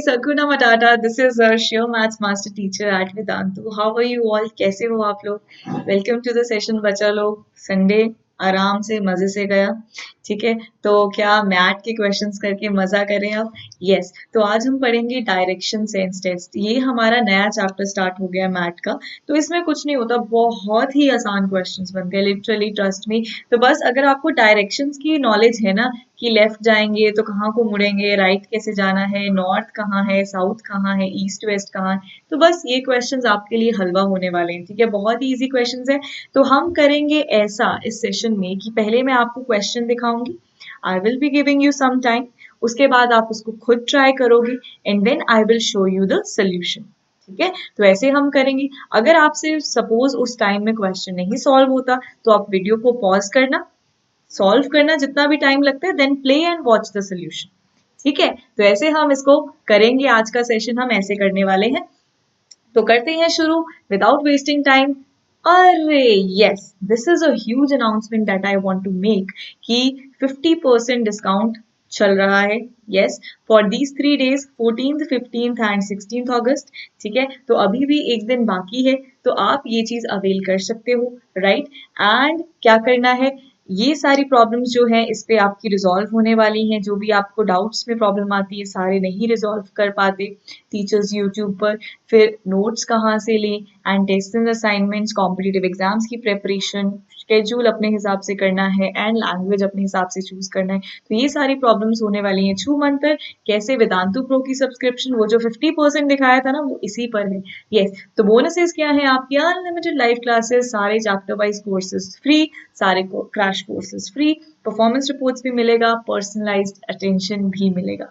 Sakuna Matata. This is Shio Maths Master Teacher at Vedantu. How are you all? कैसे हो आप लोग? Welcome to the session बच्चा लोग. Sunday आराम से मजे से गया. ठीक है, तो क्या मैथ के क्वेश्चंस करके मजा करें अब? यस, तो आज हम पढ़ेंगे डायरेक्शन सेंस टेस्ट. ये हमारा नया चैप्टर स्टार्ट हो गया मैथ का. तो इसमें कुछ नहीं होता, बहुत ही आसान क्वेश्चंस बनते हैं, लिटरली ट्रस्ट मी. तो बस अगर आपको डायरेक्शंस की नॉलेज है ना, कि लेफ्ट जाएंगे तो कहाँ को मुड़ेंगे, राइट कैसे जाना है, नॉर्थ कहाँ है, साउथ कहाँ है, ईस्ट वेस्ट कहाँ है, तो बस ये क्वेश्चंस आपके लिए हलवा होने वाले हैं. ठीक है, बहुत ही इजी क्वेश्चंस है. तो हम करेंगे ऐसा इस सेशन में कि पहले मैं आपको क्वेश्चन दिखाऊंगी, I will be giving you some time, उसके बाद आप उसको खुद ट्राई करोगे and then I will show you the solution. ठीक है, तो ऐसे हम करेंगे. अगर आपसे सपोज उस टाइम में क्वेश्चन नहीं सॉल्व होता तो आप वीडियो को पॉज करना, सॉल्व करना जितना भी टाइम लगता है, then play and watch the solution. ठीक है, तो ऐसे हम इसको करेंगे. आज का सेशन हम ऐसे करने वाले हैं. तो करते हैं शुरू विदाउट वेस्टिंग टाइम. अरे yes, this is a huge announcement that I want to make कि 50% डिस्काउंट चल रहा है. Yes, for these 3 days 14th, 15th and 16th अगस्त. ठीक है, तो अभी भी एक दिन बाकी है, तो आप ये चीज अवेल कर सकते हो. राइट, एंड क्या करना है, ये सारी प्रॉब्लम्स जो हैं इस पे आपकी रिजॉल्व होने वाली हैं. जो भी आपको डाउट्स में प्रॉब्लम आती है, सारे नहीं रिजॉल्व कर पाते टीचर्स यूट्यूब पर, फिर नोट्स कहाँ से लें, and test and assignments, competitive exams की प्रेपरेशन, शेड्यूल अपने हिसाब से करना है एंड लैंग्वेज अपने हिसाब से चूज करना है. तो ये सारी प्रॉब्लम्स होने वाली हैं छू मंतर. कैसे, वेदांतु प्रो की सब्सक्रिप्शन, वो जो 50% दिखाया था ना, वो इसी पर है. यस, तो बोनसेस क्या है आपकी, अनलिमिटेड लाइव क्लासेस, सारे चैप्टर वाइज कोर्सेज फ्री, सारे crash courses free, performance reports भी मिलेगा, पर्सनलाइज्ड अटेंशन भी मिलेगा.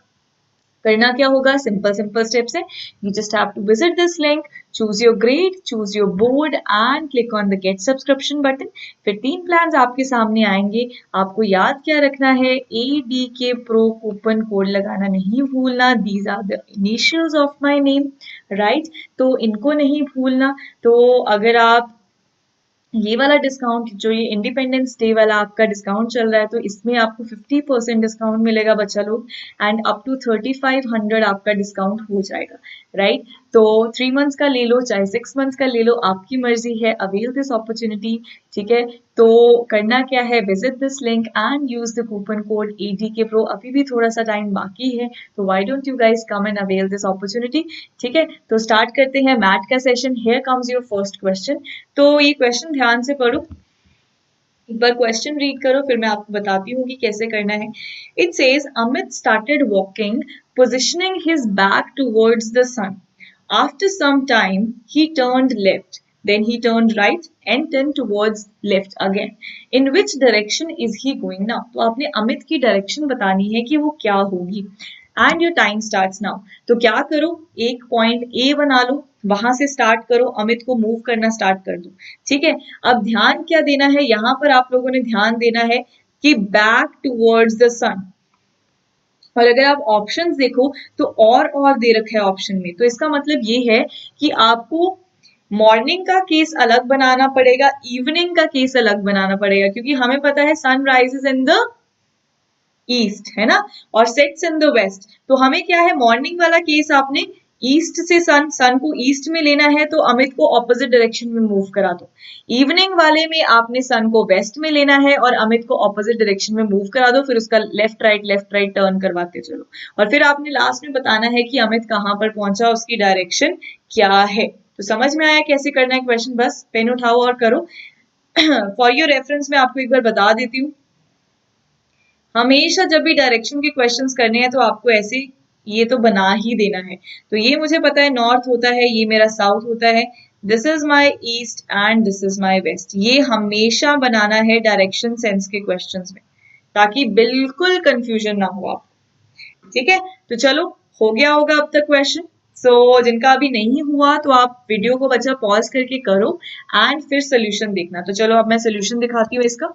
करना क्या होगा, सिंपल सिंपल स्टेप्स है. You just have to visit this link, choose your grade, choose your board and click on the get subscription button. फिर 3 प्लान्स आपके सामने आएंगे. आपको याद क्या रखना है, ADK Pro कूपन कोड लगाना नहीं भूलना. These are the initials of my name. Right, तो इनको नहीं भूलना. तो अगर आप ये वाला डिस्काउंट, जो ये इंडिपेंडेंस डे वाला आपका डिस्काउंट चल रहा है, तो इसमें आपको 50% डिस्काउंट मिलेगा बच्चा लोग, एंड अप टू 3500 आपका डिस्काउंट हो जाएगा. राइट, तो 3 months का ले लो चाहे 6 months का ले लो, आपकी मर्जी है. Avail this opportunity. ठीक है, तो करना क्या है, visit this link and use the coupon code ADK Pro. अभी भी थोड़ा सा टाइम बाकी है, तो why don't you guys come and avail this opportunity. ठीक है, तो स्टार्ट करते हैं मैथ का session. Here comes your first question. तो ये क्वेश्चन ध्यान से पढ़ो, एक बार क्वेश्चन रीड करो, फिर मैं आपको बताती हूँ कि कैसे करना है. It says Amit started walking positioning his back towards the sun. After some time he turned left, then he turned right and turned towards left again. In which direction is he going now? तो आपने अमित की direction बतानी है कि वो क्या होगी. And your time starts now. तो क्या करो, एक पॉइंट A बना लो, वहां से स्टार्ट करो, अमित को मूव करना स्टार्ट कर दो. ठीक है, अब ध्यान क्या देना है, यहां पर आप लोगों ने ध्यान देना है कि बैक टुवर्ड्स द सन. और अगर आप ऑप्शंस देखो तो और दे रखा है ऑप्शन में, तो इसका मतलब ये है कि आपको मॉर्निंग का केस अलग बनाना पड़ेगा, इवनिंग का केस अलग बनाना पड़ेगा, क्योंकि हमें पता है sun rises in the east, है ना, और सेट्स इन द वेस्ट. तो हमें क्या है, मॉर्निंग वाला केस आपने ईस्ट से सन को ईस्ट में लेना है, तो अमित को ऑपोजिट डायरेक्शन में मूव करा दो. इवनिंग वाले में आपने सन को वेस्ट में लेना है और अमित को ऑपोजिट डायरेक्शन में मूव करा दो. फिर उसका लेफ्ट राइट टर्न करवाते चलो, और फिर आपने लास्ट में बताना है कि अमित कहाँ पर पहुंचा, उसकी डायरेक्शन क्या है. तो समझ में आया कैसे करना है क्वेश्चन, बस पेन उठाओ और करो. फॉर योर रेफरेंस मैं आपको एक बार बता देती हूँ, हमेशा जब भी डायरेक्शन के क्वेश्चंस करने हैं तो आपको ऐसे ये तो बना ही देना है. तो ये मुझे पता है नॉर्थ होता है, ये मेरा साउथ होता है, this is my east and this is my west. ये हमेशा बनाना है डायरेक्शन सेंस के क्वेश्चंस में, ताकि बिल्कुल कंफ्यूजन ना हो आपको. ठीक है, तो चलो हो गया होगा अब तक क्वेश्चन. सो जिनका अभी नहीं हुआ तो आप वीडियो को बच्चा पॉज करके करो एंड फिर सोल्यूशन देखना. तो चलो अब मैं सोल्यूशन दिखाती हूँ इसका.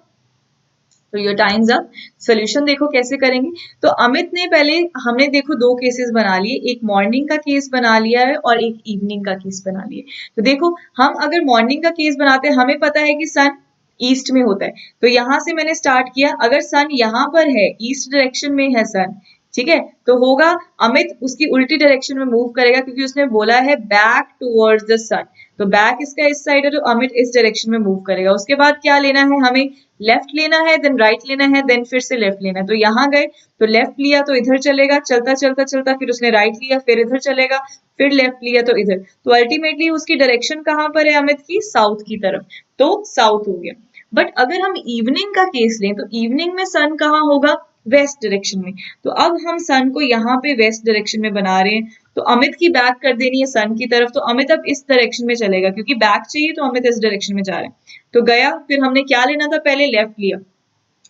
तो योर टाइम्स अप. सोल्यूशन देखो कैसे करेंगे. तो अमित ने पहले, हमने देखो 2 केसेस बना लिए, एक मॉर्निंग का केस बना लिया है और एक इवनिंग का केस बना लिया. तो देखो हम अगर मॉर्निंग का केस बनाते हैं, हमें पता है कि सन ईस्ट में होता है, तो यहां से मैंने स्टार्ट किया. अगर सन यहाँ पर है, ईस्ट डायरेक्शन में है सन, ठीक है, तो होगा अमित उसकी उल्टी डायरेक्शन में मूव करेगा क्योंकि उसने बोला है बैक टुवर्ड्स द सन, तो बैक इसका इस साइड है तो अमित इस डायरेक्शन में मूव करेगा। उसके बाद क्या लेना है हमें, लेफ्ट लेना है, देन राइट लेना है, देन फिर से लेफ्ट लेना है। तो यहाँ गए तो लेफ्ट लिया तो इधर चलेगा, चलता चलता चलता फिर उसने राइट लिया, फिर इधर चलेगा, फिर लेफ्ट लिया तो इधर, तो अल्टीमेटली उसकी डायरेक्शन कहाँ पर है अमित की, साउथ की तरफ, तो साउथ हो गया। बट अगर हम इवनिंग का केस लें तो इवनिंग में सन कहाँ होगा, वेस्ट डायरेक्शन में। तो अब हम सन को यहाँ पे वेस्ट डायरेक्शन में बना रहे हैं, तो अमित की बैक कर देनी है सन की तरफ, तो अमित अब इस डायरेक्शन में चलेगा क्योंकि बैक चाहिए तो अमित इस डायरेक्शन में जा रहे हैं। तो गया, फिर हमने क्या लेना था, पहले लेफ्ट लिया,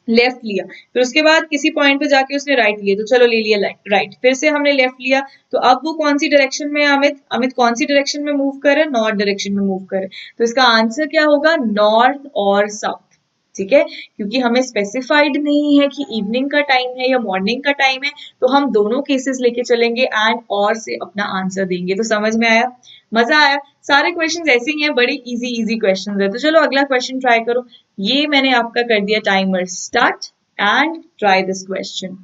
लेफ्ट लिया, फिर उसके बाद किसी पॉइंट पे जाके उसने राइट लिया, तो चलो ले लिया राइट, फिर से हमने लेफ्ट लिया, तो अब वो कौन सी डायरेक्शन में है अमित, अमित कौन सी डायरेक्शन में मूव करे, नॉर्थ डायरेक्शन में मूव करे, तो इसका आंसर क्या होगा, नॉर्थ और साउथ। ठीक है, क्योंकि हमें स्पेसिफाइड नहीं है कि इवनिंग का टाइम है या मॉर्निंग का टाइम है, तो हम दोनों केसेस लेके चलेंगे एंड और से अपना आंसर देंगे। तो समझ में आया, मजा आया। सारे क्वेश्चंस ऐसे ही हैं, बड़े इजी इजी क्वेश्चंस है। तो चलो अगला क्वेश्चन ट्राई करो। ये मैंने आपका कर दिया timer start and try this question.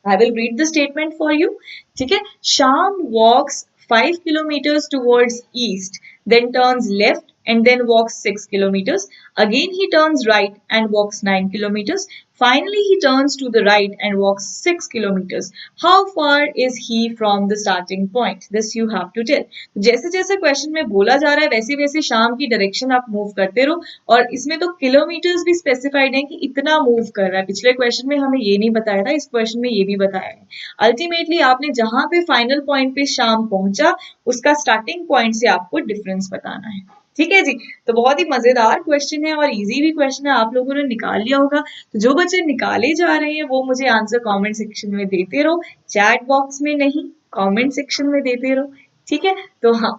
I will read the statement for you. ठीक है, Sham walks 5 kilometers towards east, then turns left and then walks 6 kilometers. Again he turns right and walks 9 kilometers. Finally he turns to the right and walks 6 kilometers. How far is he from the starting point? This you have to tell. जैसे जैसे question में बोला जा रहा है वैसे वैसे शाम की डायरेक्शन आप मूव करते रहो, और इसमें तो किलोमीटर्स भी स्पेसिफाइड है कि इतना मूव कर रहा है। पिछले क्वेश्चन में हमें ये नहीं बताया था, इस क्वेश्चन में ये भी बताया है। अल्टीमेटली आपने जहां पे फाइनल पॉइंट पे शाम पहुंचा उसका स्टार्टिंग पॉइंट से आपको डिफरेंस बताना है। ठीक है जी, तो बहुत ही मजेदार क्वेश्चन है और इजी भी क्वेश्चन है, आप लोगों ने निकाल लिया होगा। तो जो बच्चे निकाले जा रहे हैं वो मुझे आंसर कमेंट सेक्शन में देते रहो, चैट बॉक्स में नहीं, कमेंट सेक्शन में देते रहो। ठीक है, तो हाँ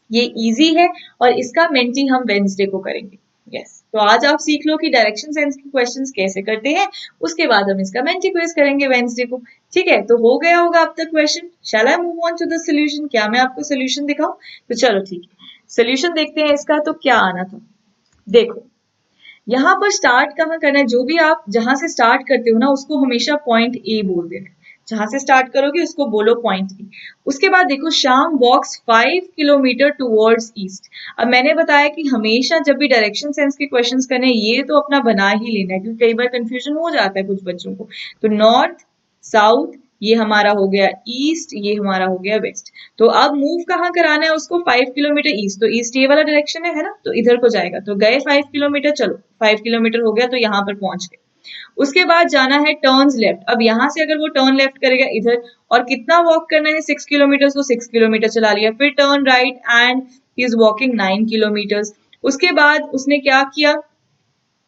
ये इजी है और इसका मेंटी हम वेंसडे को करेंगे। यस, तो आज आप सीख लो कि डायरेक्शन सेंस के क्वेश्चंस कैसे करते हैं, उसके बाद हम इसका मेंटी क्विज करेंगे वेंसडे को। ठीक है, तो हो गया होगा अब तक question. Shall I move on to the solution, क्या मैं आपको सॉल्यूशन दिखाऊं? तो चलो ठीक है, सॉल्यूशन देखते हैं इसका। तो क्या आना था, देखो यहाँ पर स्टार्ट कहाँ करना है, जो भी आप जहां से स्टार्ट करते हो ना उसको हमेशा पॉइंट ए बोल देना है। जहां से स्टार्ट करोगे उसको बोलो पॉइंट ए। उसके बाद देखो शाम वॉक्स 5 किलोमीटर टुवर्ड्स ईस्ट। अब मैंने बताया कि हमेशा जब भी डायरेक्शन सेंस के क्वेश्चंस करने ये तो अपना बना ही लेना है, क्योंकि कई बार कंफ्यूजन हो जाता है कुछ बच्चों को। तो नॉर्थ, साउथ, ये हमारा हो गया ईस्ट, ये हमारा हो गया वेस्ट। तो अब मूव कहाँ कराना है उसको, 5 किलोमीटर ईस्ट, तो ईस्ट ये वाला डायरेक्शन है ना, तो इधर को जाएगा। तो गए 5 किलोमीटर, चलो 5 किलोमीटर हो गया तो यहाँ पर पहुंच गए। उसके बाद जाना है टर्न्स लेफ्ट। अब यहाँ से अगर वो टर्न लेफ्ट करेगा इधर, और कितना वॉक करना है 6 किलोमीटर, तो 6 किलोमीटर चला लिया। फिर turn right and he is walking 9 kilometre. उसके बाद उसने क्या किया,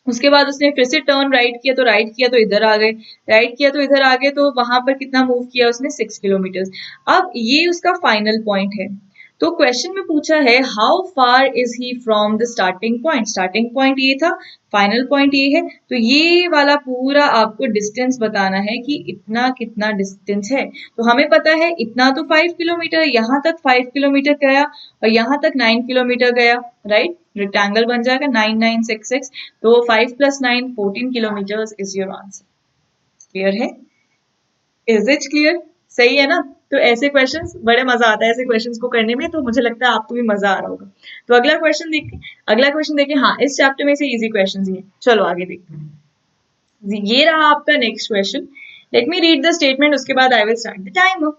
उसके बाद उसने फिर से टर्न राइट किया, तो राइट किया तो इधर आ गए, राइट किया तो इधर आ गए, तो वहां पर कितना मूव किया उसने, 6 किलोमीटर। अब ये उसका फाइनल पॉइंट है। तो क्वेश्चन में पूछा है how far is he from the starting point. Starting point ये था, फाइनल पॉइंट ये है, तो ये वाला पूरा आपको डिस्टेंस बताना है कि इतना कितना डिस्टेंस है। तो हमें पता है इतना तो 5 किलोमीटर, यहाँ तक 5 किलोमीटर गया और यहाँ तक 9 किलोमीटर गया, राइट। रेक्टेंगल बन जाएगा 9 9 6 6, तो 5 + 9 14 kilometre is your answer. Clear है, इज इट क्लियर, सही है ना। तो ऐसे क्वेश्चंस बड़े मजा आता है ऐसे क्वेश्चंस को करने में, तो मुझे लगता है आपको भी मजा आ रहा होगा। तो अगला क्वेश्चन देखते, अगला क्वेश्चन देखिए। हाँ, इस चैप्टर में से इजी क्वेश्चंस ही हैं, चलो आगे देखते हैं। ये रहा आपका next question. Late me read the statement, उसके बाद I will start the timer.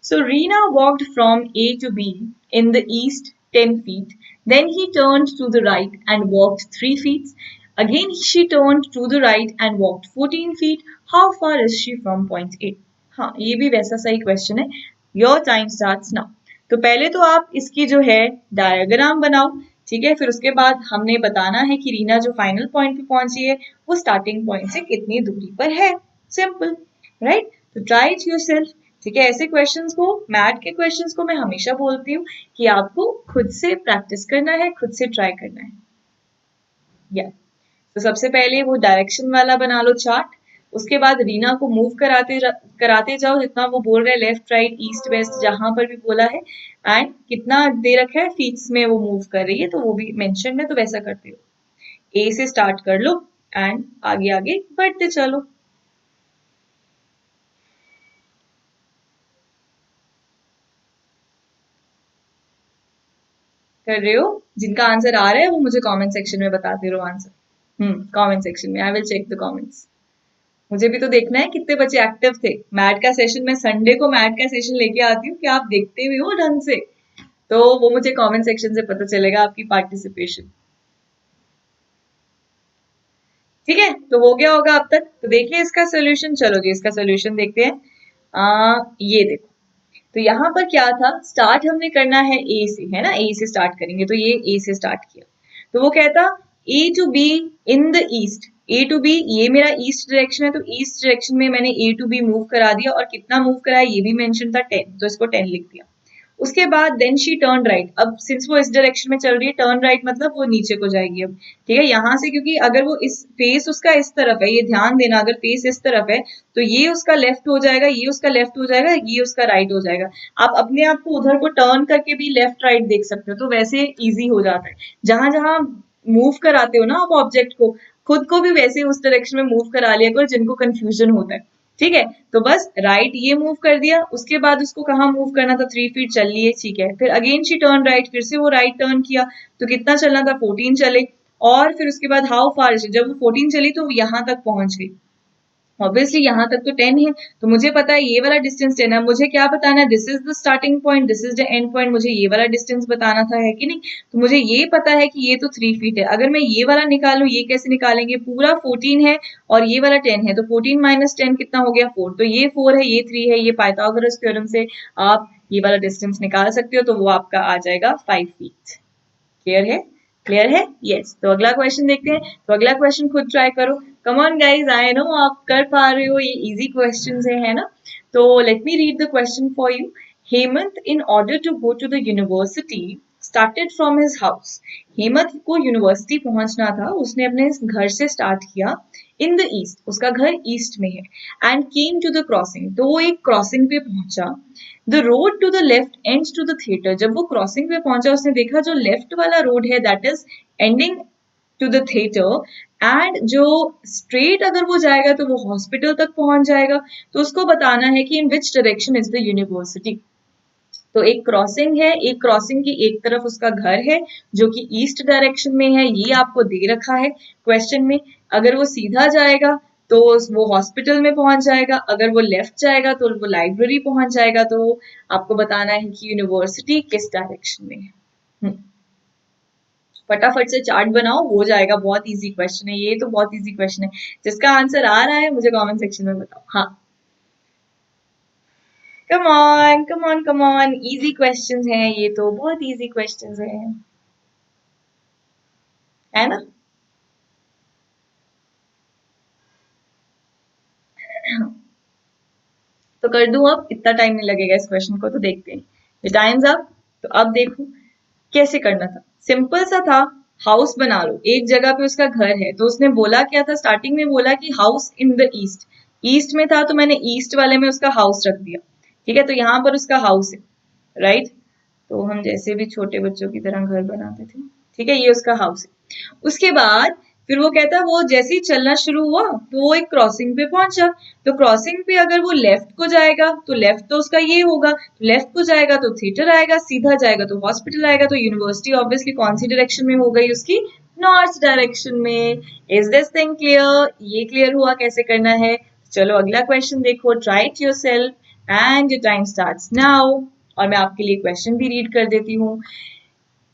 So Reena walked from A to B in the east 10 feet. Then he turned to the right and walked 3 feet. Again she turned to the right and walked 14 feet. How far is she from point A? हाँ, ये भी वैसा सही question है। Your time starts now. तो पहले तो आप इसकी जो है डायग्राम बनाओ, ठीक है। फिर उसके बाद हमने बताना है कि रीना जो फाइनल पॉइंट पे पहुंची है वो स्टार्टिंग पॉइंट से कितनी दूरी पर है। Simple, right. तो ट्राई इट योरसेल्फ। ठीक है, ऐसे क्वेश्चंस को, मैथ के क्वेश्चंस को मैं हमेशा बोलती हूँ कि आपको खुद से प्रैक्टिस करना है, खुद से ट्राई करना है। या तो सबसे पहले वो डायरेक्शन वाला बना लो चार्ट। उसके बाद रीना को मूव कराते जाओ, जितना वो बोल रहा है लेफ्ट राइट ईस्ट वेस्ट जहां पर भी बोला है, एंड कितना दे रखा है फीट्स में वो मूव कर रही है, तो वो भी मेंशन है, तो वैसा करते हो। ए से स्टार्ट कर लो एंड आगे आगे बढ़ते चलो। कर रहे हो? जिनका आंसर आ रहा है वो मुझे कमेंट सेक्शन में बताते रहो आंसर। कमेंट सेक्शन में, I will check the comments. मुझे भी तो देखना है कितने बच्चे एक्टिव थे। मैट का सेशन, मैं संडे को मैट का सेशन लेके आती हूँ, क्या आप देखते भी हो ढंग से? तो वो मुझे कमेंट सेक्शन से पता चलेगा आपकी पार्टिसिपेशन। ठीक है, तो हो गया होगा अब तक। तो देखिए इसका सोल्यूशन, चलो जी इसका सोल्यूशन देखते हैं। ये देखो, तो यहाँ पर क्या था, स्टार्ट हमने करना है ए से, है ना, ए से स्टार्ट करेंगे, तो ये ए से स्टार्ट किया। तो वो कहता A to B in the east, A to B, ये मेरा ईस्ट डायरेक्शन है, तो ईस्ट डायरेक्शन में मैंने ए टू बी मूव करा दिया, और कितना मूव कराया ये भी मेंशन था 10, तो इसको 10 लिख दिया। उसके बाद देन शी टर्न राइट, अब सिंस वो इस डायरेक्शन में चल रही है, टर्न राइट मतलब वो नीचे को जाएगी अब। ठीक है, यहाँ से, क्योंकि अगर वो इस फेस उसका इस तरफ है, ये ध्यान देना, अगर फेस इस तरफ है तो ये उसका लेफ्ट हो जाएगा, ये उसका लेफ्ट हो जाएगा, ये उसका राइट हो जाएगा। आप अपने आप को उधर को टर्न करके भी लेफ्ट राइट देख सकते हो, तो वैसे इजी हो जाता है। जहां जहां मूव कराते हो ना आप ऑब्जेक्ट को, खुद को भी वैसे उस डायरेक्शन में मूव करा लिया करो जिनको कंफ्यूजन होता है। ठीक है, तो बस राइट ये मूव कर दिया, उसके बाद उसको कहाँ मूव करना था, 3 फीट चल लिए। ठीक है, फिर अगेन शी टर्न राइट, फिर से वो राइट टर्न किया, तो कितना चलना था, 14 चले। और फिर उसके बाद हाउ फार, जब वो 14 चली तो वो यहाँ तक पहुंच गई। ऑब्वियसली यहाँ तक तो 10 है, तो मुझे पता है ये वाला डिस्टेंस 10 है। मुझे क्या बताना है, this is the starting point, this is the end point, मुझे ये वाला डिस्टेंस बताना था, है कि नहीं? तो मुझे ये पता है कि ये तो 3 फीट है। अगर मैं ये वाला निकालूं, ये कैसे निकालेंगे, पूरा 14 है और ये वाला 10 है, तो 14 माइनस 10 कितना हो गया, 4। तो ये 4 है, ये 3 है, ये पाइथागोरस थ्योरम से आप ये वाला डिस्टेंस निकाल सकते हो, तो वो आपका आ जाएगा 5 फीट। क्लियर है? क्लियर है? यस। तो अगला क्वेश्चन देखते हैं। तो अगला क्वेश्चन खुद ट्राई करो। Come on guys, I know आप कर पा रहे हो, ये इजी क्वेश्चंस है ना? तो let me read the question for you. Hemant in order to go to the university started from his house. Hemant को यूनिवर्सिटी पहुंचना था, उसने अपने घर से स्टार्ट किया। इन द ईस्ट, उसका घर ईस्ट में है। And came to the crossing, तो वो एक क्रॉसिंग पे पहुंचा। The road to the left ends to the theatre, जब वो क्रॉसिंग पे पहुंचा उसने देखा जो लेफ्ट वाला रोड है that is ending to the theatre, and जो स्ट्रेट अगर वो जाएगा तो वो हॉस्पिटल तक पहुंच जाएगा। तो उसको बताना है कि in which direction is the university. तो एक क्रॉसिंग है, एक क्रॉसिंग की एक तरफ उसका घर है जो कि ईस्ट डायरेक्शन में है, ये आपको दे रखा है क्वेश्चन में। अगर वो सीधा जाएगा तो वो हॉस्पिटल में पहुंच जाएगा, अगर वो लेफ्ट जाएगा तो वो लाइब्रेरी पहुंच जाएगा। तो आपको बताना है कि यूनिवर्सिटी किस डायरेक्शन में है। फटाफट से चार्ट बनाओ, हो जाएगा। बहुत इजी क्वेश्चन है ये, तो बहुत इजी क्वेश्चन है। जिसका आंसर आ रहा है मुझे कमेंट सेक्शन में बताओ। हाँ, come on come on come on, easy questions हैं ये, तो बहुत इजी क्वेश्चंस हैं, है ना? तो कर दूं अब, इतना टाइम नहीं लगेगा इस क्वेश्चन को, तो देखते हैं टाइम्स अप। तो अब देखो कैसे करना था, सिंपल सा था। हाउस बना लो, एक जगह पे उसका घर है, तो उसने बोला क्या था, स्टार्टिंग में बोला कि house in the east, east में था तो मैंने ईस्ट वाले में उसका हाउस रख दिया। ठीक है, तो यहाँ पर उसका हाउस है, राइट? तो हम जैसे भी छोटे बच्चों की तरह घर बनाते थे, ठीक है, ये उसका हाउस है। उसके बाद फिर वो कहता है वो जैसे ही चलना शुरू हुआ तो वो एक क्रॉसिंग पे पहुंचा। तो क्रॉसिंग पे अगर वो लेफ्ट को जाएगा तो लेफ्ट तो उसका ये होगा, लेफ्ट को जाएगा तो थिएटर आएगा, सीधा जाएगा तो हॉस्पिटल आएगा। तो यूनिवर्सिटी ऑब्वियसली कौन सी डायरेक्शन में हो गई उसकी, नॉर्थ डायरेक्शन में। Is this thing clear? ये क्लियर हुआ कैसे करना है? चलो अगला क्वेश्चन देखो, try it yourself and your time starts now. और मैं आपके लिए क्वेश्चन भी रीड कर देती हूँ।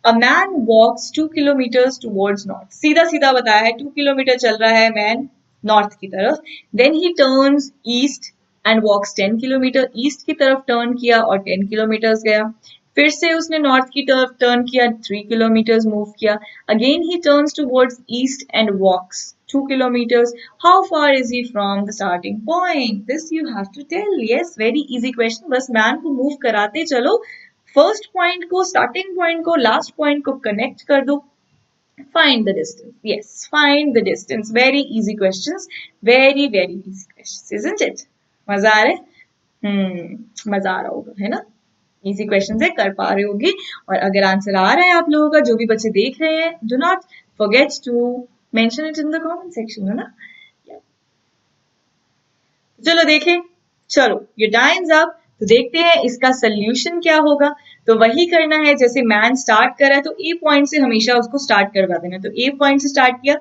A man walks 2 kilometres towards north, सीधा सीधा बताया है, 2 किलोमीटर चल रहा है मैन नॉर्थ की तरफ। Then he turns east and walks 10 kilometre, east की तरफ टर्न किया और 10 किलोमीटर्स गया। फिर से उसने नॉर्थ की तरफ टर्न किया, 3 किलोमीटर्स मूव किया। Again he turns towards east and walks 2 kilometers. How far is he from the starting point? This you have to tell. Yes, very easy question. बस मैन को मूव कराते चलो, first point को, starting point को, last point को connect कर दो। Find the distance. Yes, find the distance. Very easy questions. Very very easy questions, isn't it? मजा आ रहा है? मजा आ रहा होगा, है ना? इजी क्वेश्चन है, कर पा रहे होगी। और अगर आंसर आ रहा है आप लोगों का, जो भी बच्चे देख रहे हैं, do not forget to mention it in the comment section, है ना? चलो देखें, चलो ये टाइम्स अप। तो देखते हैं इसका सोल्यूशन क्या होगा। तो वही करना है जैसे मैन स्टार्ट करा है, तो ए पॉइंट से हमेशा उसको स्टार्ट करवा देना। तो ए पॉइंट से स्टार्ट किया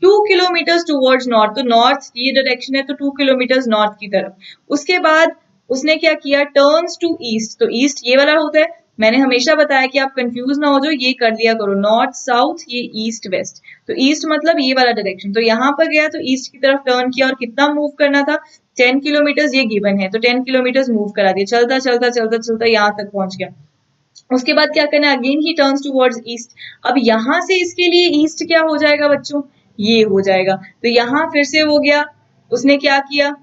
2 किलोमीटर टूवर्ड्स नॉर्थ, तो नॉर्थ ये डायरेक्शन है तो 2 किलोमीटर नॉर्थ की तरफ। उसके बाद उसने क्या किया, टर्न्स टू ईस्ट, तो ईस्ट ये वाला होता है, मैंने हमेशा बताया कि आप कंफ्यूज ना हो जाओ, ये कर लिया करो, नॉर्थ साउथ, ये ईस्ट वेस्ट, तो ईस्ट मतलब ये वाला डायरेक्शन। तो यहाँ पर गया तो ईस्ट की तरफ टर्न किया, और कितना मूव करना था, 10 किलोमीटर ये गिवन है, तो 10 किलोमीटर मूव करा दिया, चलता चलता चलता चलता यहाँ तक पहुंच गया। उसके बाद क्या करना है, again he turns towards east. अब यहाँ से इसके लिए ईस्ट क्या हो जाएगा बच्चों, ये हो जाएगा। तो यहाँ फिर से हो गया, उसने क्या किया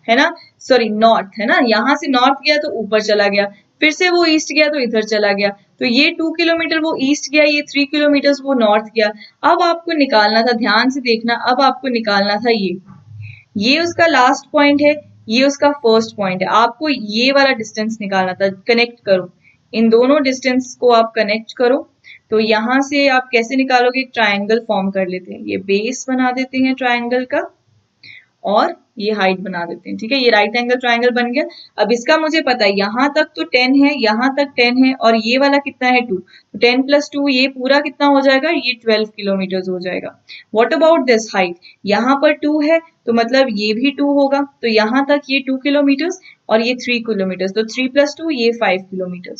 है ना, सॉरी नॉर्थ है ना, यहाँ से नॉर्थ गया तो ऊपर चला गया, फिर से वो ईस्ट गया तो इधर चला गया। तो ये 2 किलोमीटर वो ईस्ट गया, ये 3 किलोमीटर वो नॉर्थ गया। अब आपको निकालना था, ध्यान से देखना, अब आपको निकालना था ये उसका लास्ट पॉइंट है, ये उसका फर्स्ट पॉइंट है, आपको ये वाला डिस्टेंस निकालना था। कनेक्ट करो इन दोनों डिस्टेंस को, आप कनेक्ट करो। तो यहां से आप कैसे निकालोगे, ट्रायंगल फॉर्म कर लेते हैं, ये बेस बना देते हैं ट्रायंगल का, और ये हाइट बना देते हैं, ठीक है, ये राइट एंगल ट्रायंगल बन गया। अब इसका मुझे पता है यहाँ तक तो 10 है, यहाँ तक 10 है, और ये वाला कितना है 2, तो 10 + 2 ये पूरा कितना हो जाएगा, ये 12 किलोमीटर हो जाएगा। व्हाट अबाउट दिस हाइट, यहाँ पर 2 है तो मतलब ये भी 2 होगा, तो यहाँ तक ये 2 किलोमीटर और ये 3 किलोमीटर, तो 3 + 2 ये 5 किलोमीटर।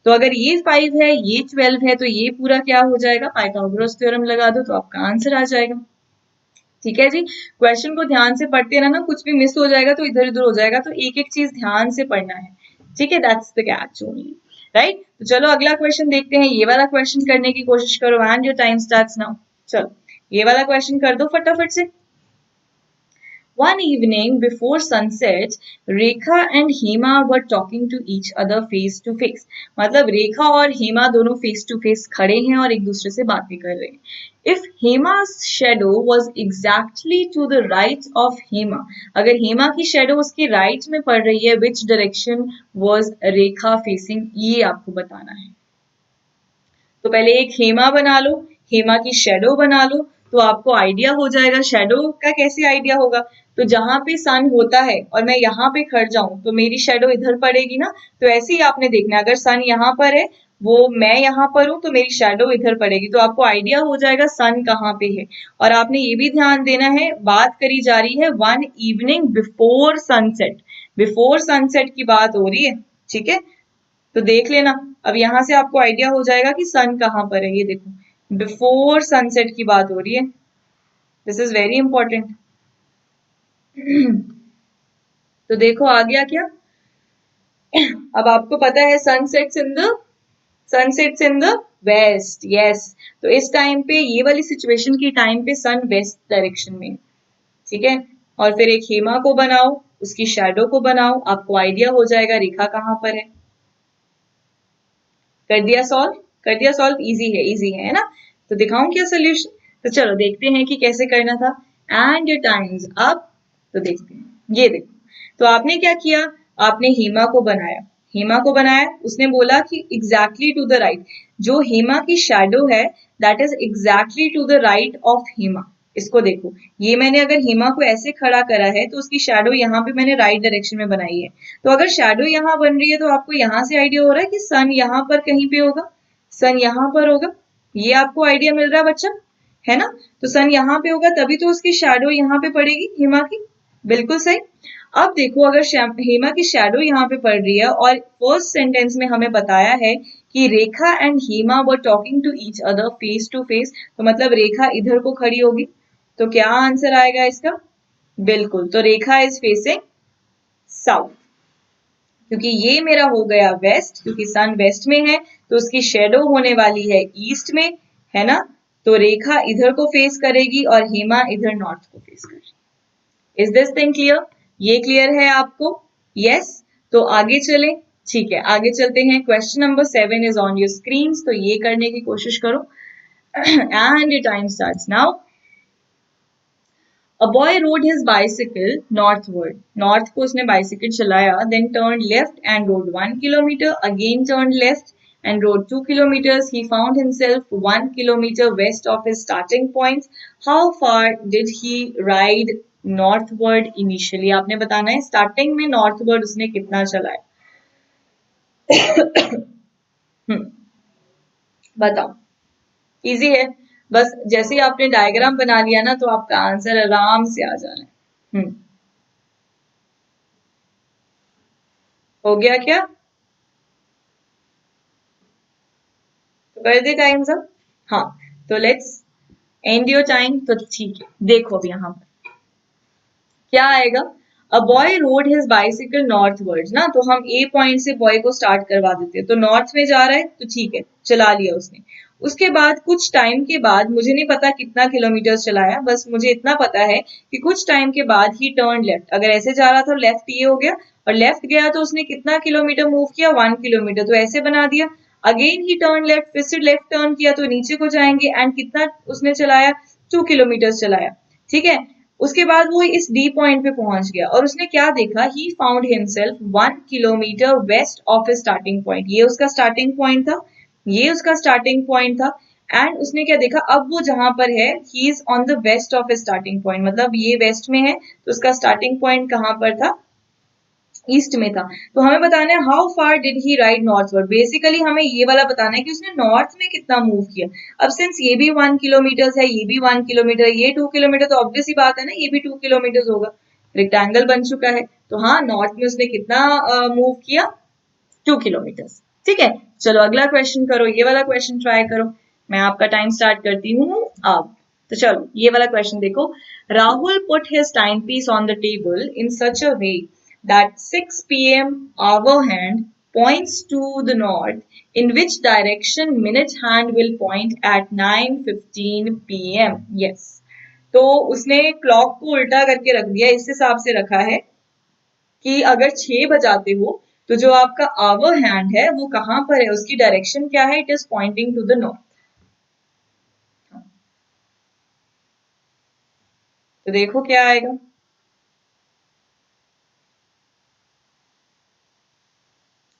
तो अगर ये 5 है, ये 12 है, तो ये पूरा क्या हो जाएगा, पाइथागोरस थ्योरम लगा दो तो आपका आंसर आ जाएगा। ठीक है जी, क्वेश्चन को ध्यान से पढ़ते रहना, कुछ भी मिस हो जाएगा तो इधर उधर हो जाएगा, तो एक एक चीज ध्यान से पढ़ना है, ठीक है, that's the catch only, right. तो चलो अगला क्वेश्चन देखते हैं, ये वाला क्वेश्चन करने की कोशिश करो, and your time starts now. चलो ये वाला क्वेश्चन कर दो फटाफट से। One evening before sunset, Rekha and Hema were talking to each other face to face. मतलब रेखा और हेमा दोनों face to face खड़े हैं और एक दूसरे से बातें कर रहे हैं। If Hema's shadow was exactly to the right of Hema, अगर हेमा की shadow उसके right में पड़ रही है, which direction was Rekha facing, ये आपको बताना है। तो पहले एक हेमा बना लो, हेमा की शेडो बना लो, तो आपको आइडिया हो जाएगा शेडो का कैसे आइडिया होगा। तो जहां पे सन होता है और मैं यहाँ पे खड़ जाऊं तो मेरी शेडो इधर पड़ेगी ना, तो ऐसे ही आपने देखना है, अगर सन यहाँ पर है, वो मैं यहाँ पर हूं, तो मेरी शेडो इधर पड़ेगी, तो आपको आइडिया हो जाएगा सन कहाँ पे है। और आपने ये भी ध्यान देना है, बात करी जा रही है one evening before sunset, before sunset की बात हो रही है, ठीक है। तो देख लेना, अब यहां से आपको आइडिया हो जाएगा कि सन कहां पर है, ये देखो बिफोर सनसेट की बात हो रही है, दिस इज वेरी इंपॉर्टेंट। तो देखो आ गया क्या, अब आपको पता है sunsets in the west, yes. तो इस टाइम पे ये वाली सिचुएशन की टाइम पे सन वेस्ट डायरेक्शन में, ठीक है। और फिर एक हेमा को बनाओ, उसकी शैडो को बनाओ, आपको आइडिया हो जाएगा रेखा कहां पर है। कर दिया सॉल्व, इजी है ना। तो दिखाऊं क्या सोल्यूशन, तो चलो देखते हैं कि कैसे करना था। एंड योर टाइम्स अप, तो देखते हैं, ये देखो, तो आपने क्या किया, आपने हेमा को बनाया, उसने बोला कि एग्जैक्टली टू द राइट, जो हेमा की शैडो है that is exactly to the right of Hema. इसको देखो, ये मैंने अगर हेमा को ऐसे खड़ा करा है तो उसकी शैडो यहाँ पे मैंने राइट डायरेक्शन में बनाई है। तो अगर शैडो यहाँ बन रही है तो आपको यहाँ से आइडिया हो रहा है कि सन यहाँ पर कहीं पे होगा, सन यहाँ पर होगा, ये आपको आइडिया मिल रहा है बच्चा, है ना। तो सन यहाँ पे होगा तभी तो उसकी शैडो यहाँ पे पड़ेगी हेमा की, बिल्कुल सही। अब देखो अगर हेमा की शैडो यहाँ पे पड़ रही है और फर्स्ट सेंटेंस में हमें बताया है कि Rekha and Hema were talking to each other face to face, तो मतलब रेखा इधर को खड़ी होगी, तो क्या आंसर आएगा इसका, बिल्कुल, तो रेखा इज फेसिंग साउथ, क्योंकि ये मेरा हो गया वेस्ट, क्योंकि सन वेस्ट में है तो उसकी शेडो होने वाली है ईस्ट में, है ना। तो रेखा इधर को फेस करेगी और हेमा इधर नॉर्थ को फेस करेगी। इज दिस थिंग क्लियर, ये क्लियर है आपको, यस। तो आगे चले, ठीक है, आगे चलते हैं। Question number 7 is on your screen, तो ये करने की कोशिश करो। And your time starts now. A boy rode his bicycle northward. North को उसने bicycle चलाया, then turned left and rode 1 kilometer. Again turned left and rode 2 kilometers. He found himself 1 kilometer west of his starting point. How far did he ride northward initially? आपने बताना है starting में northward उसने कितना चलाया, बताओ, easy है। बस जैसे ही आपने डायग्राम बना लिया ना तो आपका आंसर आराम से आ जाना है। हो गया क्या? तो कर दे टाइम सब। हाँ, तो लेट्स एंड योर टाइम। तो ठीक है, देखो अब यहाँ पर क्या आएगा। A boy road his bicycle northwards ना, तो हम ए पॉइंट से बॉय को स्टार्ट करवा देते हैं। तो नॉर्थ में जा रहा है तो ठीक है, चला लिया उसने। उसके बाद कुछ टाइम के बाद, मुझे नहीं पता कितना किलोमीटर चलाया, बस मुझे इतना पता है कि कुछ टाइम के बाद ही टर्न लेफ्ट। अगर ऐसे जा रहा था लेफ्ट ये हो गया, और लेफ्ट गया तो उसने कितना किलोमीटर मूव किया, 1 किलोमीटर। तो ऐसे बना दिया। अगेन ही टर्न लेफ्ट, फिर से लेफ्ट टर्न किया तो नीचे को जाएंगे। एंड कितना उसने चलाया, 2 किलोमीटर चलाया। ठीक है। उसके बाद वो इस डी पॉइंट पे पहुंच गया और उसने क्या देखा, he found himself 1 kilometre west of a starting point. ये उसका स्टार्टिंग पॉइंट था, ये उसका स्टार्टिंग पॉइंट था। एंड उसने क्या देखा, अब वो जहां पर है, he is on the west of a starting point, मतलब ये वेस्ट में है। तो उसका स्टार्टिंग पॉइंट कहां पर था, ईस्ट में था। तो हमें बताना है how far did he ride northward. Basically हमें ये वाला बताना है कि उसने नॉर्थ में कितना मूव किया। अब सिंस ये भी 1 किलोमीटर है, ये भी 1 किलोमीटर है, ये 2 किलोमीटर, तो ऑब्वियस ही बात है ना, ये भी 2 किलोमीटर होगा। रेक्टेंगल बन चुका है। तो हाँ, नॉर्थ में उसने कितना मूव किया, 2 किलोमीटर। ठीक है। चलो अगला क्वेश्चन करो, ये वाला क्वेश्चन ट्राई करो। मैं आपका टाइम स्टार्ट करती हूँ अब। तो चलो ये वाला क्वेश्चन देखो। Rahul put his time piece on the table in such a way that 6 p.m. hour hand points to the north. In which direction minute hand will point at 9:15 p.m. Yes. तो उसने क्लॉक को उल्टा करके रख दिया, इस हिसाब से रखा है कि अगर 6 बजाते हो तो जो आपका आवर हैंड है वो कहां पर है, उसकी डायरेक्शन क्या है, it is pointing to the north. तो देखो क्या आएगा।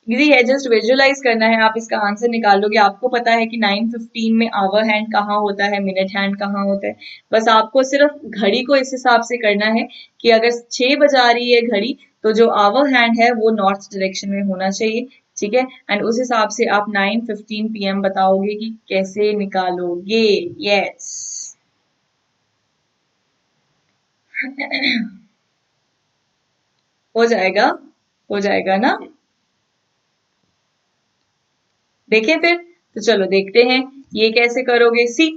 इजी है, जस्ट विजुअलाइज करना है, आप इसका आंसर निकाल लोगे। आपको पता है कि 9:15 में आवर हैंड कहाँ होता है, मिनट हैंड कहाँ होता है। बस आपको सिर्फ घड़ी को इस हिसाब से करना है कि अगर 6 बजा रही है घड़ी, तो जो आवर हैंड है वो नॉर्थ डायरेक्शन में होना चाहिए। ठीक है। एंड उस हिसाब से आप 9:15 p.m. बताओगे कि कैसे निकालोगे। यस। हो जाएगा, हो जाएगा ना। देखें फिर। तो चलो देखते हैं ये कैसे करोगे। सी,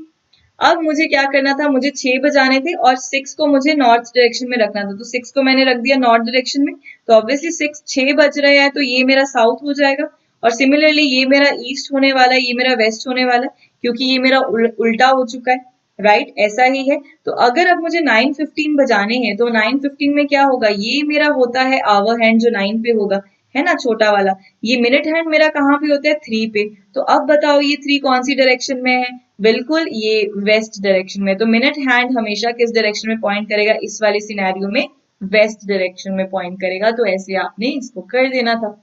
अब मुझे क्या करना था, मुझे 6 बजाने थे और 6 को मुझे नॉर्थ डायरेक्शन में रखना था। तो 6 को मैंने रख दिया नॉर्थ डायरेक्शन में। तो ऑब्वियसली 6 बज रहे हैं तो ये मेरा साउथ हो जाएगा। और सिमिलरली ये मेरा ईस्ट होने वाला है, ये मेरा वेस्ट होने वाला है, क्योंकि ये मेरा उल्टा हो चुका है। राइट, ऐसा ही है। तो अगर अब मुझे 9:15 बजाने हैं तो 9:15 में क्या होगा, ये मेरा होता है आवर हैंड जो 9 पे होगा, है ना, छोटा वाला। ये मिनट हैंड मेरा कहाँ पे होता है, 3 पे। तो अब बताओ ये 3 कौन सी डायरेक्शन में है, बिल्कुल ये वेस्ट डायरेक्शन में। तो मिनट हैंड हमेशा किस डायरेक्शन में पॉइंट करेगा, इस वाले सिनेरियो में वेस्ट डायरेक्शन में पॉइंट करेगा। तो ऐसे आपने इसको कर देना था।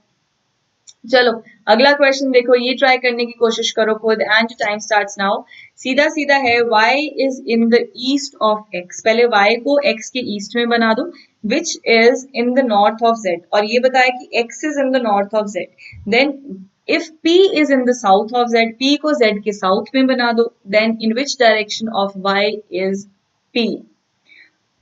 चलो अगला क्वेश्चन देखो, ये ट्राई करने की कोशिश करो खुद। And time starts now. सीधा सीधा है, y is in the east of x। पहले y को x के ईस्ट में बना दो। Which is in the north of z, और ये बताया कि x is in the north of z। Then if p is in the south of z, p को z के साउथ में बना दो। Then in which direction of y is p।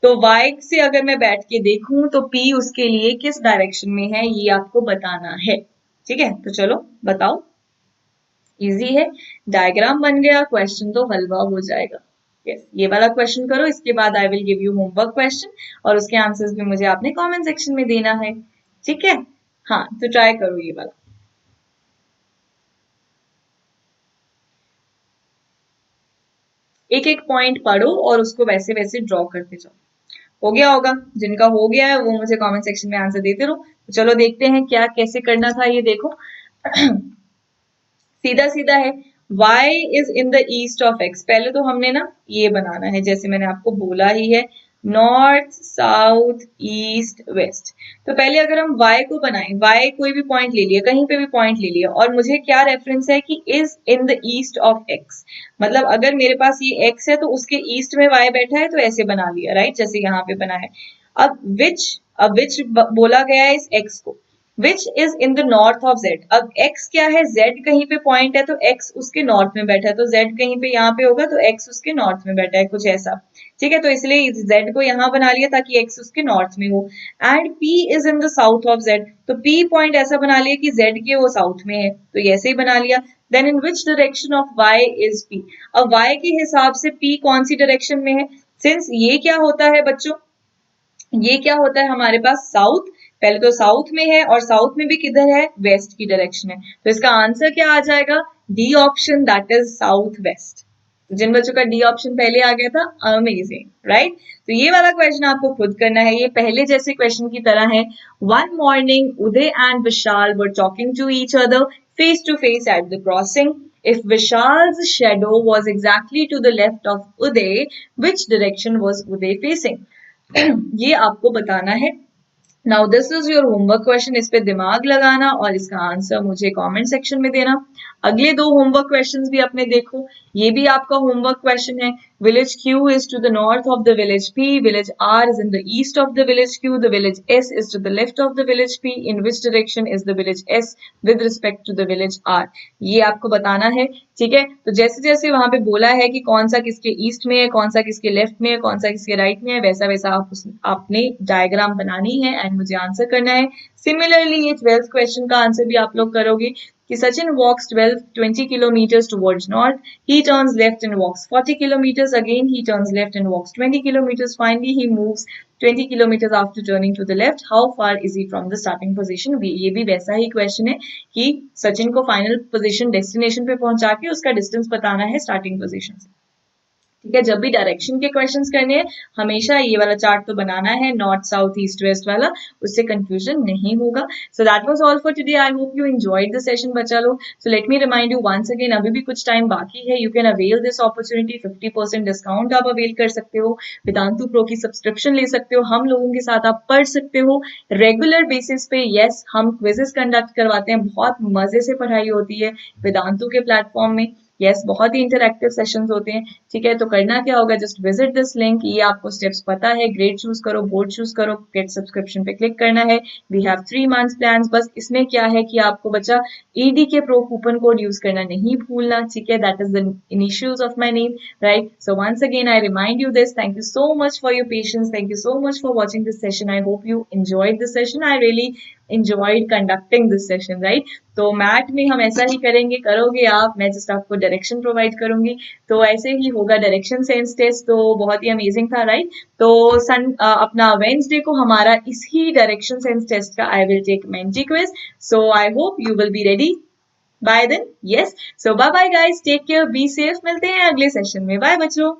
तो y से अगर मैं बैठ के देखूं तो p उसके लिए किस डायरेक्शन में है, ये आपको बताना है। ठीक है, तो चलो बताओ। इजी है, डायग्राम बन गया, क्वेश्चन तो हलवा हो जाएगा। यस, ये वाला क्वेश्चन करो, इसके बाद I will give you homework question, और उसके आंसर्स भी मुझे आपने कमेंट सेक्शन में देना है। ठीक है। हाँ, तो ट्राई करो ये वाला। एक एक पॉइंट पढ़ो और उसको वैसे वैसे ड्रॉ करते जाओ। हो गया होगा, जिनका हो गया है वो मुझे कमेंट सेक्शन में आंसर देते रहो। तो चलो देखते हैं क्या कैसे करना था, ये देखो। सीधा सीधा है, y is in the east of x। पहले तो हमने ना ये बनाना है, जैसे मैंने आपको बोला ही है, नॉर्थ साउथ ईस्ट वेस्ट। तो पहले अगर हम y को बनाएं, y कोई भी पॉइंट ले लिया, कहीं पे भी पॉइंट ले लिया, और मुझे क्या रेफरेंस है कि is in the east of x। मतलब अगर मेरे पास ये x है तो उसके ईस्ट में y बैठा है, तो ऐसे बना लिया, राइट, जैसे यहाँ पे बना है। अब विच बोला गया है इस x को। विच is in the north of Z. अब एक्स क्या है, जेड कहीं पे पॉइंट है तो एक्स उसके नॉर्थ में बैठा है, तो जेड कहीं पे यहाँ पे होगा तो एक्स उसके नॉर्थ में बैठा है, कुछ ऐसा। ठीक है, तो इसलिए जेड को यहाँ बना लिया ताकि एक्स उसके नॉर्थ में हो। And P is in the south of Z, तो पी पॉइंट ऐसा बना लिया कि जेड के वो साउथ में है, तो ऐसे ही बना लिया। Then in which direction of Y is P, अब वाई के हिसाब से पी कौन सी डायरेक्शन में है। सिंस ये क्या होता है बच्चों, ये क्या होता है हमारे पास साउथ, पहले तो साउथ में है और साउथ में भी किधर है, वेस्ट की डायरेक्शन है, तो इसका आंसर क्या आ जाएगा, D option, that is south west. जिन बच्चों का डी ऑप्शन पहले आ गया था, अमेजिंग राइट। तो ये वाला क्वेश्चन आपको खुद करना है, ये पहले जैसे क्वेश्चन की तरह है। One morning Uday and Vishal were talking to each other face to face at the crossing. If Vishal's shadow was exactly to the left of Uday, which direction was Uday facing? ये आपको बताना है। Now this is your homework question, इस पे दिमाग लगाना और इसका आंसर मुझे कमेंट सेक्शन में देना। अगले दो होमवर्क क्वेश्चंस भी अपने देखो, ये भी आपका होमवर्क क्वेश्चन है। Village Q is to the north of the village P, village R is in the east of the village Q, the village S is to the left of the village P, in which direction is the village S with respect to the village R. ये आपको बताना है। ठीक है, तो जैसे जैसे वहां पे बोला है कि कौन सा किसके ईस्ट में है, कौन सा किसके लेफ्ट में है, कौन सा किसके राइट में है, वैसा वैसा आपने डायग्राम बनानी है एंड मुझे आंसर करना है। सिमिलरली ये 12th क्वेश्चन का आंसर भी आप लोग करोगे कि सचिन वॉक्स 20 kilometers towards north, he turns left and walks 40 kilometers, again he turns left and walks 20 kilometers, finally he moves 20 kilometers after turning to the left, how far is he from the starting position? ये भी वैसा ही question है कि सचिन को final position destination पे पहुंचा के उसका डिस्टेंस बताना है स्टार्टिंग पोजीशन से। ठीक है, जब भी डायरेक्शन के क्वेश्चंस करने हैं हमेशा ये वाला चार्ट तो बनाना है, नॉर्थ साउथ ईस्ट वेस्ट वाला, उससे कंफ्यूजन नहीं होगा। So that was all for today, I hope you enjoyed the session बच्चा लोग। So let me remind you once again, अभी भी कुछ टाइम बाकी है, you can avail this opportunity, 50% discount आप अवेल कर सकते हो, वेदांतु प्रो की सब्सक्रिप्शन ले सकते हो, हम लोगों के साथ आप पढ़ सकते हो रेगुलर बेसिस पे। यस, हम क्विजेस कंडक्ट करवाते हैं, बहुत मजे से पढ़ाई होती है वेदांतु के प्लेटफॉर्म में। यस, बहुत ही इंटरैक्टिव सेशंस होते हैं। ठीक है, तो करना क्या होगा, जस्ट विजिट दिस लिंक, ये आपको स्टेप्स पता है, ग्रेड चूज करो, बोर्ड चूज करो, गेट सब्सक्रिप्शन पे क्लिक करना है। वी हैव 3 months प्लान्स, बस इसमें क्या है कि आपको बच्चा ईडी के प्रो कूपन कोड यूज करना नहीं भूलना। ठीक है, that is the initials of my name, right. So once again I remind you this, thank you so much for your patience, thank you so much for watching this session, I hope you enjoyed this session, I really enjoyed conducting this session, right? तो मैट में हम ऐसा ही करेंगे, करोगे आप, मैं just आपको डायरेक्शन प्रोवाइड करूंगी, तो ऐसे ही होगा डायरेक्शन सेंस टेस्ट, तो बहुत ही अमेजिंग था, राइट। तो अपना वेंसडे को हमारा इसी डायरेक्शन सेंस टेस्ट का I will take Menti quiz, so I hope you will be ready by then. Yes, so bye bye guys, take care, be safe, मिलते हैं अगले सेशन में, बाय बच्चों।